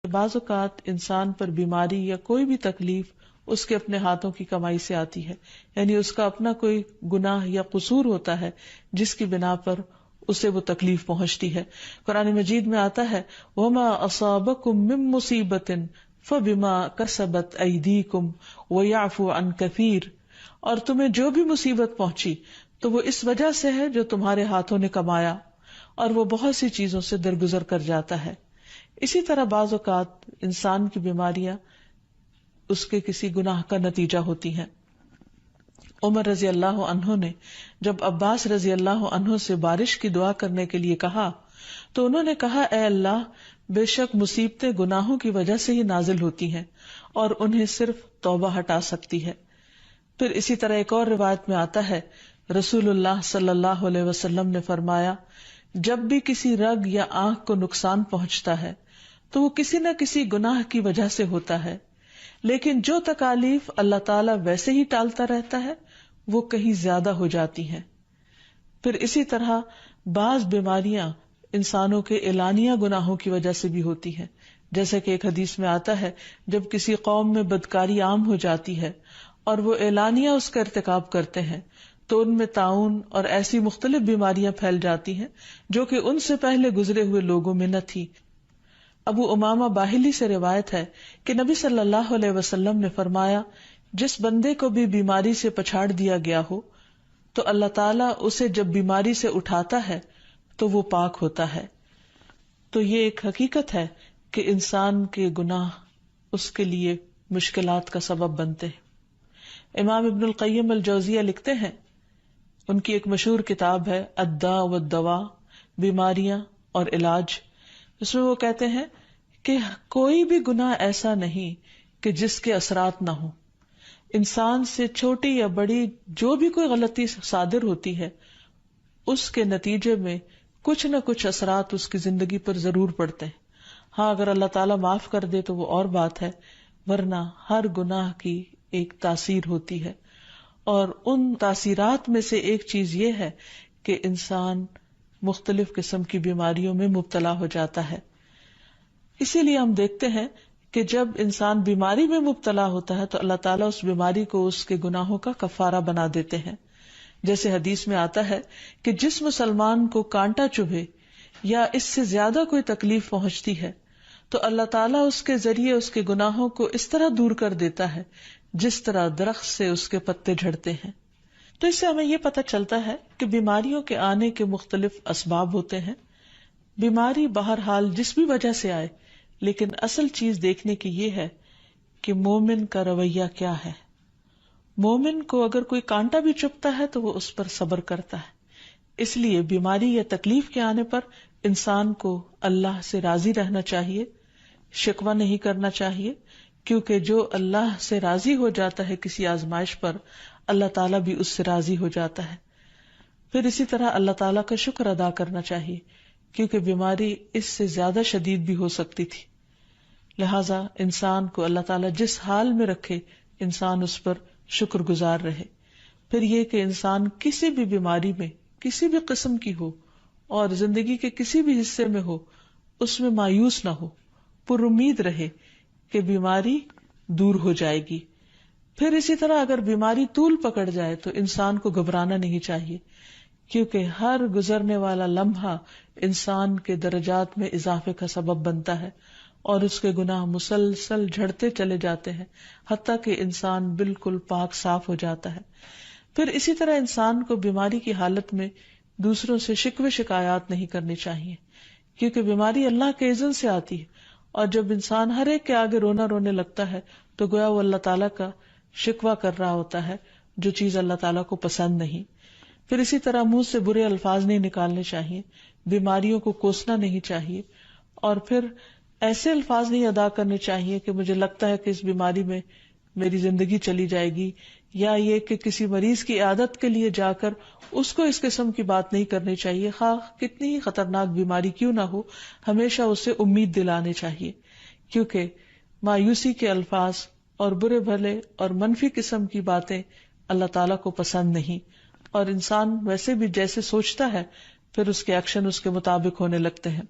بعض اوقات انسان پر بیماری یا کوئی بھی تکلیف اس کے اپنے ہاتھوں کی کمائی سے آتی ہے، یعنی اس کا اپنا کوئی گناہ یا قصور ہوتا ہے جس کی بنا پر اسے وہ تکلیف پہنچتی ہے. قرآن مجید میں آتا ہے وَمَا أَصَابَكُم مِّن مُّصِيبَةٍ فَبِمَا كَسَبَتْ أَيْدِيكُمْ وَيَعْفُو عَن كَثِيرٍ، اور تمہیں جو بھی مصیبت پہنچی تو وہ اس وجہ سے ہے جو تمہارے ہاتھوں نے کمایا، اور وہ بہت سی چیزوں سے درگزر کر جاتا ہے. اسی طرح بعض اوقات انسان کی بیماریاں اس کے کسی گناہ کا نتیجہ ہوتی ہیں. عمر رضی اللہ عنہ نے جب عباس رضی اللہ عنہ سے بارش کی دعا کرنے کے لیے کہا تو انہوں نے کہا اے اللہ، بے شک مصیبتیں گناہوں کی وجہ سے ہی نازل ہوتی ہیں اور انہیں صرف توبہ ہٹا سکتی ہے. پھر اسی طرح ایک اور روایت میں آتا ہے رسول اللہ صلی اللہ علیہ وسلم نے فرمایا جب بھی کسی رگ یا آنکھ کو نقصان پہنچتا ہے تو وہ کسی نہ کسی گناہ کی وجہ سے ہوتا ہے، لیکن جو تکالیف اللہ تعالیٰ ویسے ہی ٹالتا رہتا ہے وہ کہیں زیادہ ہو جاتی ہیں. پھر اسی طرح بعض بیماریاں انسانوں کے اعلانیہ گناہوں کی وجہ سے بھی ہوتی ہیں، جیسے کہ ایک حدیث میں آتا ہے جب کسی قوم میں بدکاری عام ہو جاتی ہے اور وہ اعلانیہ اس کا ارتکاب کرتے ہیں تو ان میں طاعون اور ایسی مختلف بیماریاں پھیل جاتی ہیں جو کہ ان سے پہلے گزرے ہوئے لوگوں میں نہ تھی. ابو امامہ باہلی سے روایت ہے کہ نبی صلی اللہ علیہ وسلم نے فرمایا جس بندے کو بھی بیماری سے پچھاڑ دیا گیا ہو تو اللہ تعالیٰ اسے جب بیماری سے اٹھاتا ہے تو وہ پاک ہوتا ہے. تو یہ ایک حقیقت ہے کہ انسان کے گناہ اس کے لیے مشکلات کا سبب بنتے ہیں. امام ابن القیم الجوزیہ لکھتے ہیں، ان کی ایک مشہور کتاب ہے الداء والدواء، بیماریاں اور علاج، اس میں وہ کہتے ہیں کہ کوئی بھی گناہ ایسا نہیں کہ جس کے اثرات نہ ہوں. انسان سے چھوٹی یا بڑی جو بھی کوئی غلطی صادر ہوتی ہے اس کے نتیجے میں کچھ نہ کچھ اثرات اس کی زندگی پر ضرور پڑتے ہیں. ہاں اگر اللہ تعالیٰ معاف کر دے تو وہ اور بات ہے، ورنہ ہر گناہ کی ایک تاثیر ہوتی ہے، اور ان تاثیرات میں سے ایک چیز یہ ہے کہ انسان مختلف قسم کی بیماریوں میں مبتلا ہو جاتا ہے. اسی لیے ہم دیکھتے ہیں کہ جب انسان بیماری میں مبتلا ہوتا ہے تو اللہ تعالیٰ اس بیماری کو اس کے گناہوں کا کفارہ بنا دیتے ہیں. جیسے حدیث میں آتا ہے کہ جس مسلمان کو کانٹا چبھے یا اس سے زیادہ کوئی تکلیف پہنچتی ہے تو اللہ تعالیٰ اس کے ذریعے اس کے گناہوں کو اس طرح دور کر دیتا ہے جس طرح درخت سے اس کے پتے جھڑتے ہیں. تو اس سے ہمیں یہ پتہ چلتا ہے کہ بیماریوں کے آنے کے مختلف اسباب ہوتے ہیں. بیماری بہرحال جس بھی وجہ سے آئے، لیکن اصل چیز دیکھنے کی یہ ہے کہ مومن کا رویہ کیا ہے. مومن کو اگر کوئی کانٹا بھی چبھتا ہے تو وہ اس پر صبر کرتا ہے. اس لیے بیماری یا تکلیف کے آنے پر انسان کو اللہ سے راضی رہنا چاہیے، شکوہ نہیں کرنا چاہیے، کیونکہ جو اللہ سے راضی ہو جاتا ہے کسی آزمائش پر، اللہ تعالیٰ بھی اس سے راضی ہو جاتا ہے. پھر اسی طرح اللہ تعالیٰ کا شکر ادا کرنا چاہیے، کیونکہ بیماری اس سے زیادہ شدید بھی ہو سکتی تھی. لہذا انسان کو اللہ تعالیٰ جس حال میں رکھے انسان اس پر شکر گزار رہے. پھر یہ کہ انسان کسی بھی بیماری میں کسی بھی قسم کی ہو اور زندگی کے کسی بھی حصے میں ہو اس میں مایوس نہ ہو، پر امید رہے کہ بیماری دور ہو جائے گی. پھر اسی طرح اگر بیماری طول پکڑ جائے تو انسان کو گھبرانا نہیں چاہیے، کیونکہ ہر گزرنے والا لمحہ انسان کے درجات میں اضافے کا سبب بنتا ہے اور اس کے گناہ مسلسل جھڑتے چلے جاتے ہیں حتیٰ کہ انسان بالکل پاک صاف ہو جاتا ہے. پھر اسی طرح انسان کو بیماری کی حالت میں دوسروں سے شکوے شکایات نہیں کرنی چاہیے، کیونکہ بیماری اللہ کے اذن سے آتی ہے، اور جب انسان ہر ایک کے آگے رونے لگتا ہے تو گویا وہ اللہ تعالیٰ کا شکوہ کر رہا ہوتا ہے، جو چیز اللہ تعالیٰ کو پسند نہیں. پھر اسی طرح منہ سے برے الفاظ نہیں نکالنے چاہیے، بیماریوں کو کوسنا نہیں چاہیے، اور پھر ایسے الفاظ نہیں ادا کرنے چاہیے کہ مجھے لگتا ہے کہ اس بیماری میں میری زندگی چلی جائے گی، یا یہ کہ کسی مریض کی عیادت کے لیے جا کر اس کو اس قسم کی بات نہیں کرنی چاہیے، خواہ کتنی ہی خطرناک بیماری کیوں نہ ہو. ہمیشہ اسے امید دلانے چاہیے، کیونکہ مایوسی کے الفاظ اور برے بھلے اور منفی قسم کی باتیں اللہ تعالیٰ کو پسند نہیں، اور انسان ویسے بھی جیسے سوچتا ہے پھر اس کے ایکشن اس کے مطابق ہونے لگتے ہیں.